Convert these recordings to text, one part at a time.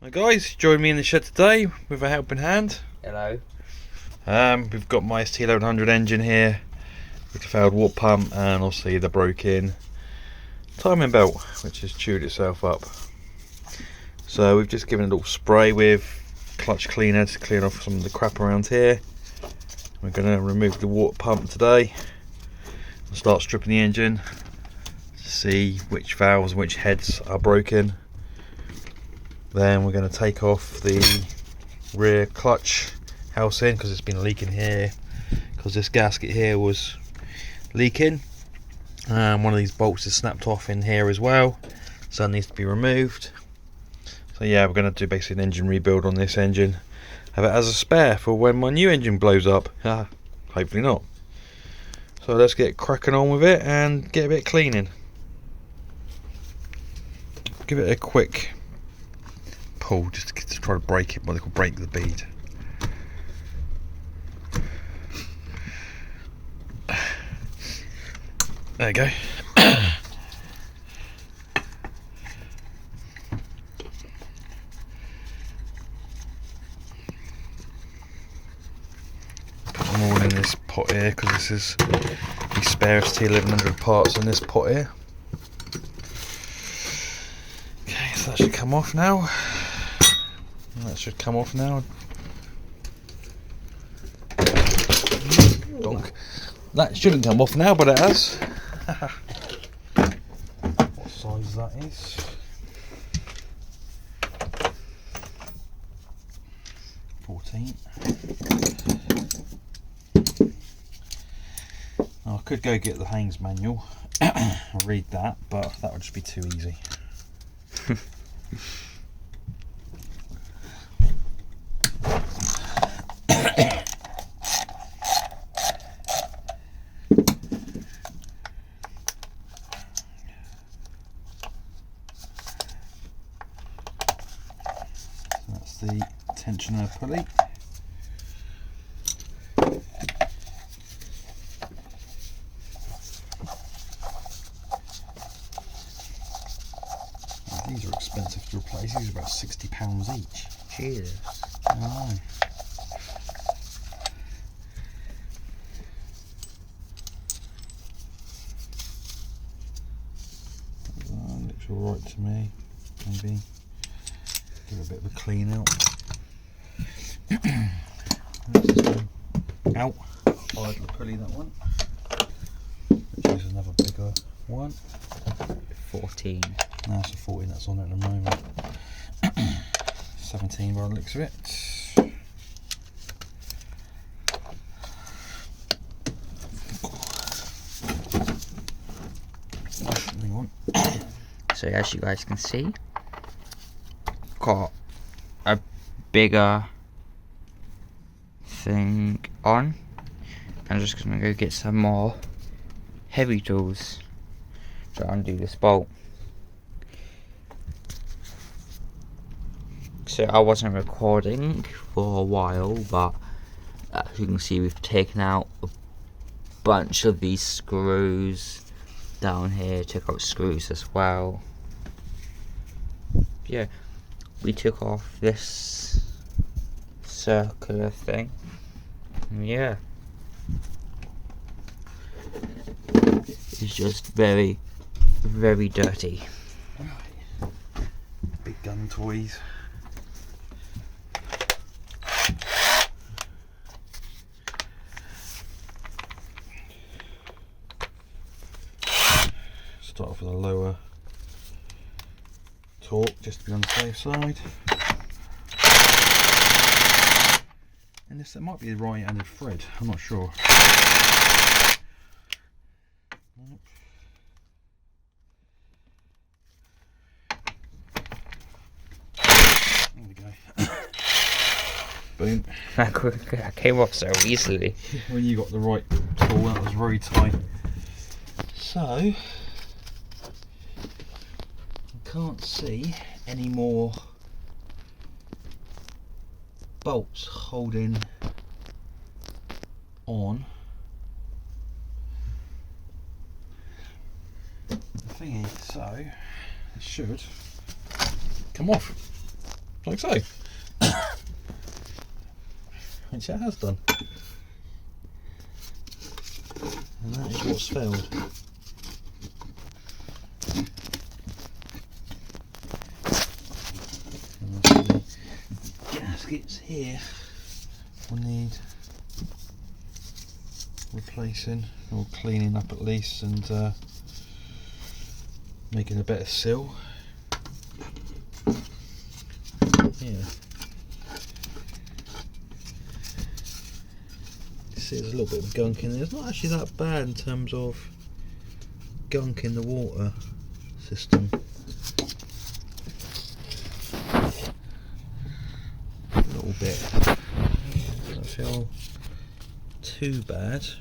Hi guys, join me in the shed today with a helping hand. Hello. We've got my ST1100 engine here with the failed water pump and obviously the broken timing belt which has chewed itself up. So we've just given it a little spray with clutch cleaner to clean off some of the crap around here. We're going to remove the water pump today and start stripping the engine to see which valves and which heads are broken. Then we're going to take off the rear clutch housing because it's been leaking here, because this gasket here was leaking. One of these bolts is snapped off in here as well, so it needs to be removed. So yeah, we're going to do basically an engine rebuild on this engine, have it as a spare for when my new engine blows up. Hopefully not. So let's get cracking on with it and get a bit cleaning. Give it a quick pull just to try to break it, what they call break the bead. There you go. Put them all in this pot here because this is the spare ST1100 parts in this pot here. Okay, so that should come off now. That should come off now. Donk. That shouldn't come off now, but it has. What size that is? Now, I could go get the Haynes manual and read that, but that would just be too easy. That's the tensioner pulley. These are expensive to replace. These are about £60 each. Jesus. I know. Looks alright to me. Maybe give it a bit of a clean out. Out. Idler pulley, that one. Which is another bigger one. 14. No, it's a 14 that's on it at the moment. 17 by the looks of it. Hang on. So as you guys can see, got a bigger thing on. I'm just gonna go get some more heavy tools to undo this bolt. So I wasn't recording for a while, but as you can see, we've taken out a bunch of these screws down here, took out screws as well. Yeah, we took off this circular thing. Yeah, it's just very, very dirty. Right. Big gun toys. Start off with a lower torque just to be on the safe side. And this, that might be the right-handed thread, I'm not sure. Nope. There we go. Boom. That came off so easily. When you got the right tool, that was very tight. So, I can't see any more bolts holding on. The thing is, so it should come off. like so. Which it has done. And that is what's failed. And the gaskets here will need replacing or cleaning up at least, and making a better seal. Yeah. See, there's a little bit of gunk in there. It's not actually that bad in terms of gunk in the water system. A little bit. Doesn't feel too bad. So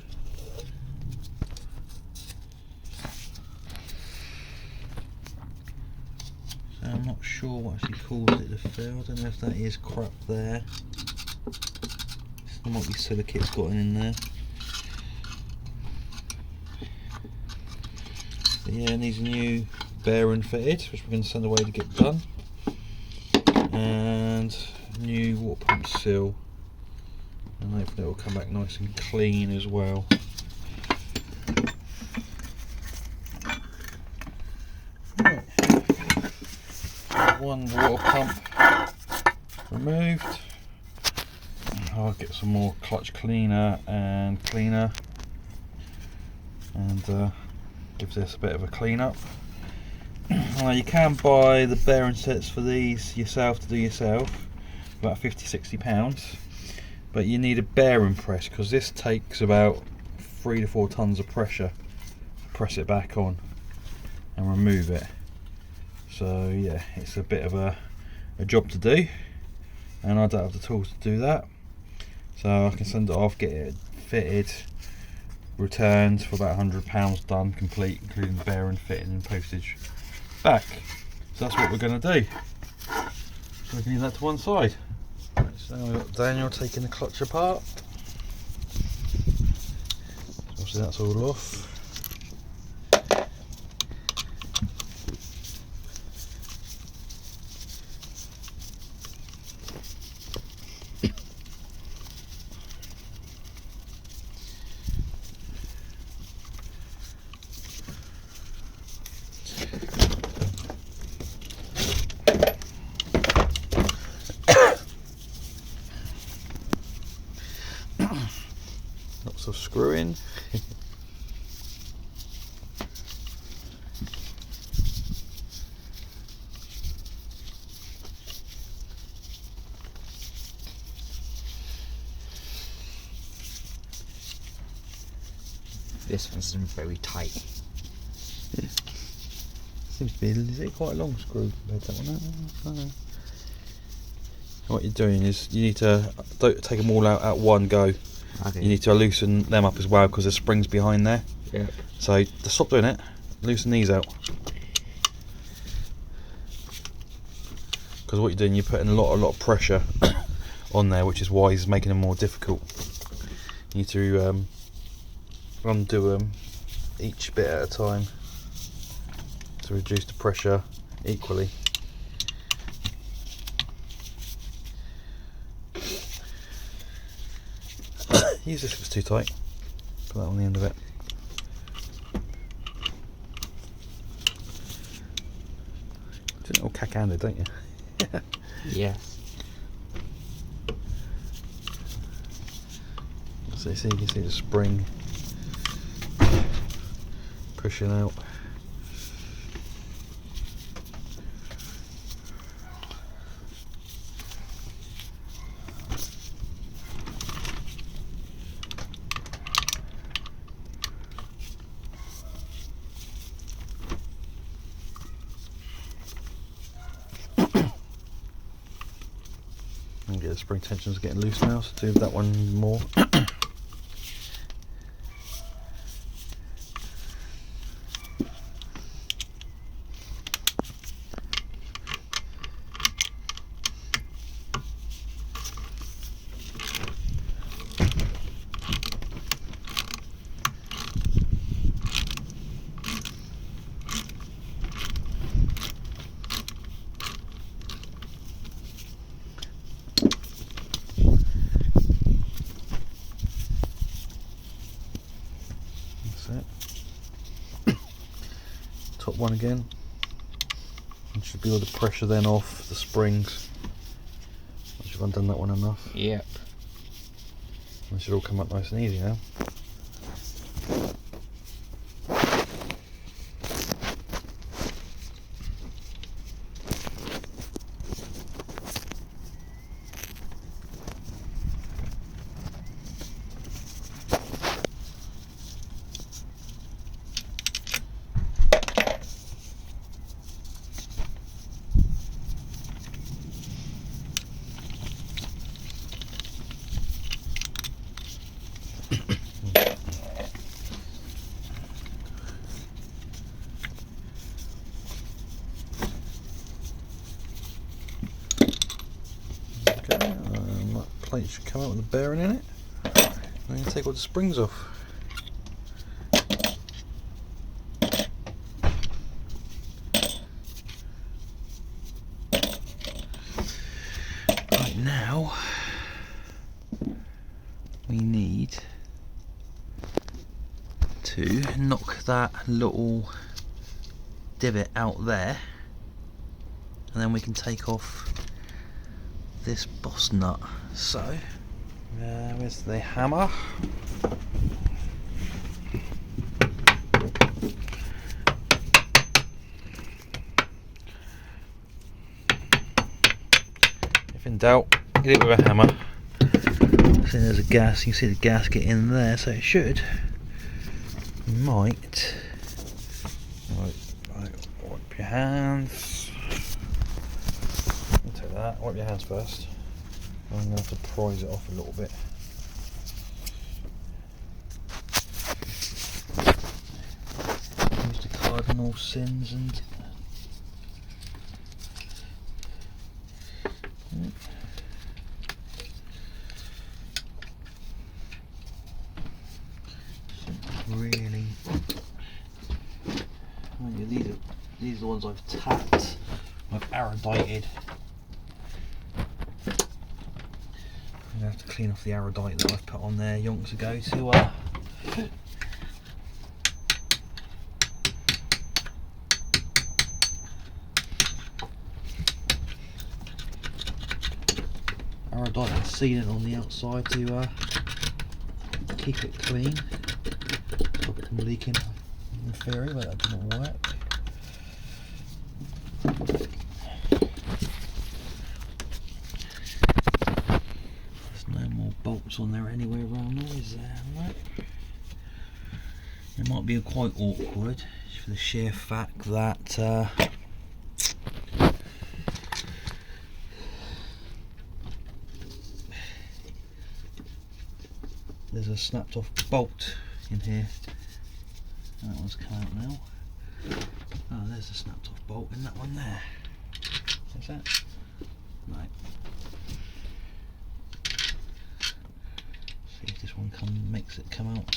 I'm not sure what actually caused it to fail. I don't know if that is crap there. There might be silicate's gotten in there. But yeah, it needs a new bearing fitted, which we're going to send away to get done. And new water pump seal. And hopefully it will come back nice and clean as well. Right. One water pump removed. I'll get some more clutch cleaner and cleaner, and give this a bit of a clean up. You can buy the bearing sets for these yourself to do yourself, about £50–60, but you need a bearing press because this takes about 3 to 4 tons of pressure to press it back on and remove it. So yeah, it's a bit of a job to do, and I don't have the tools to do that. So I can send it off, get it fitted, returned for about £100 done, complete, including bearing, fitting and postage back. So that's what we're going to do. So we can leave that to one side. So we've got Daniel taking the clutch apart. So obviously that's all off. Lots of screwing. This one's very tight. Yeah. Seems to be, is it quite a long screw compared to that one? I don't know. What you're doing is you need to don't take them all out at one go. Okay. You need to loosen them up as well because there's springs behind there. Yep. So to stop doing it, loosen these out. Because what you're doing, you're putting a lot of pressure on there, which is why it's making them more difficult. You need to undo them each bit at a time to reduce the pressure equally. Use this if it's too tight. Put that on the end of it. Do it all cack-handed, don't you? Yes. So you can see the spring pushing out. And get the spring tensions getting loose now, so do that one more. top one again. And should be all the pressure then off the springs. Once you've undone that one enough. Yep. It should all come up nice and easy now. That plate should come out with a bearing in it. I'm going to take all the springs off. Right, now we need to knock that little divot out there, and then we can take off this boss nut. So where's the hammer? If in doubt, hit it with a hammer. So there's a gas, you can see the gasket in there, so it should might right, wipe your hands. I'll take that, wipe your hands first. I'm going to have to prise it off a little bit. Used to cardinal sins and really. Oh yeah, these are the ones I've tapped. I've erodited. I'm going to have to clean off the erudite that I've put on there yonks ago to erudite and sealant on the outside to keep it clean. Stop it from leaking in theory, but that didn't work. Bolts on there anywhere around noise there, right? It might be quite awkward for the sheer fact that there's a snapped off bolt in here. That one's come out now. Oh, there's a snapped off bolt in that one there. What's that? Right. See if this one makes it come out.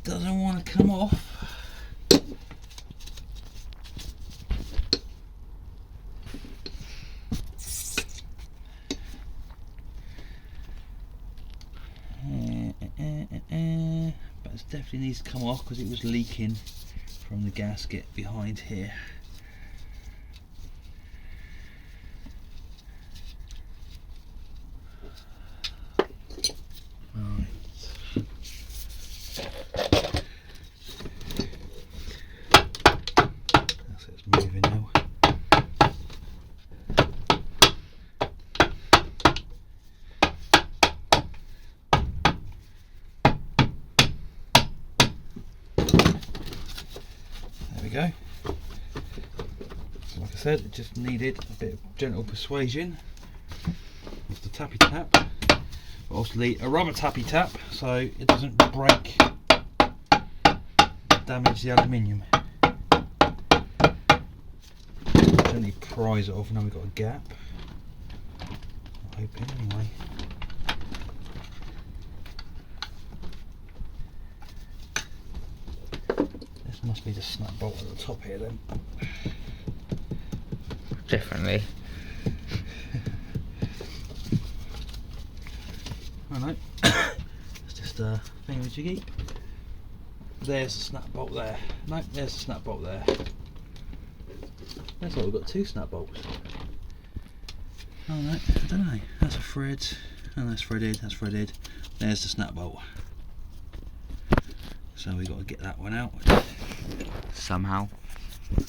Doesn't want to come off. But it definitely needs to come off because it was leaking from the gasket behind here. Moving now. There we go. Like I said, it just needed a bit of gentle persuasion with the tappy tap, but obviously a rubber tappy tap so it doesn't break, damage the aluminium. don't need to prise it off now we've got a gap. I'm hoping anyway. This must be the snap bolt at the top here then. Definitely. I know. It's just a thingamajiggy. There's the snap bolt there. No, there's the snap bolt there. That's like we've got two snap bolts. Oh no, I don't know. That's a thread. Oh, that's threaded. That's threaded. There's the snap bolt. So we've got to get that one out. Somehow.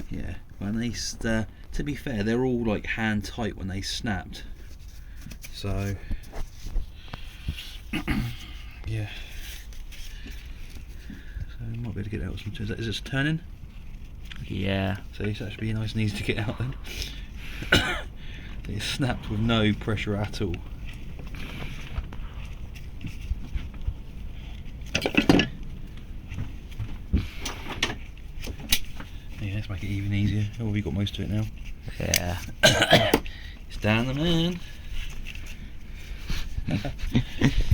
Yeah. Well, to be fair, they're all like hand tight when they snapped. So yeah. So we might be able to get out with some tools. Is this turning? Yeah. So that should be nice and easy to get out then. It snapped with no pressure at all. Yeah, let's make it even easier. Oh, we got most of it now. Yeah. It's down the man.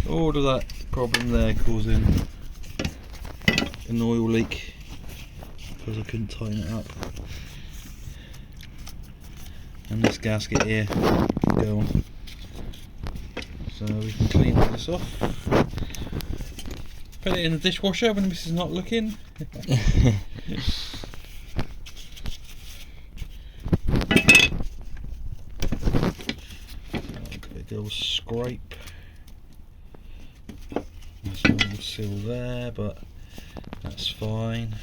All of that problem there causing an oil leak because I couldn't tighten it up. And this gasket here can go on. So we can clean this off. Put it in the dishwasher when the missus is not looking. Okay, go scrape. There's a little seal there, but that's fine.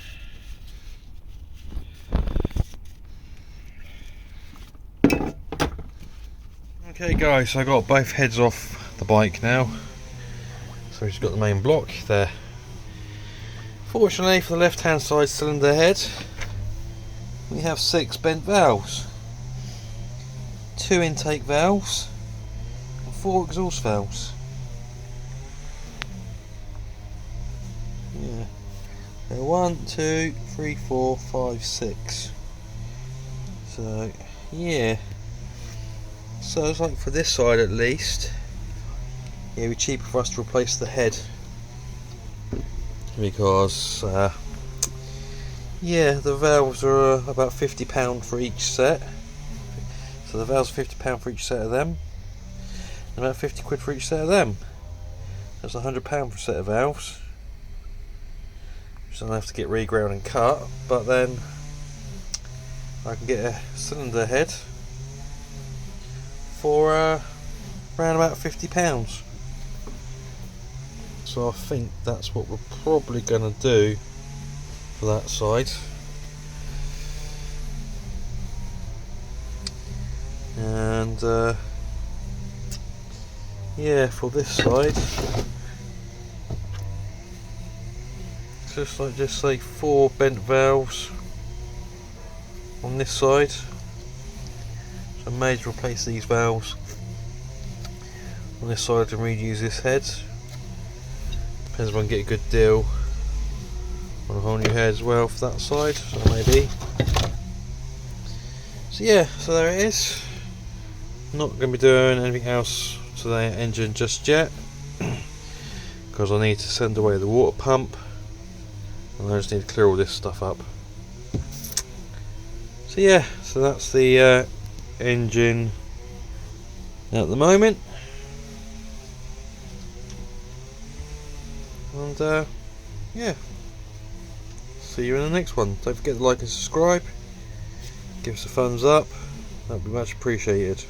Okay guys, so I got both heads off the bike now. So we've just got the main block there. Fortunately for the left hand side cylinder head, we have 6 bent valves. 2 intake valves and 4 exhaust valves. Yeah. 1, 2, 3, 4, 5, 6. So yeah. So it's like for this side at least, it would be cheaper for us to replace the head because yeah, the valves are about £50 for each set. So the valves are £50 for each set of them, and about 50 quid for each set of them. That's £100 for a set of valves. So I have to get reground and cut, but then I can get a cylinder head for around about £50. So I think that's what we're probably going to do for that side. And yeah, for this side, just say 4 bent valves on this side. So I may replace these valves on this side and reuse this head. Depends if I can get a good deal on a whole new head as well for that side, so maybe. So yeah, so there it is. Not going to be doing anything else to the engine just yet because I need to send away the water pump and I just need to clear all this stuff up. So yeah, so that's the engine at the moment, and yeah, see you in the next one. Don't forget to like and subscribe, give us a thumbs up, that would be much appreciated.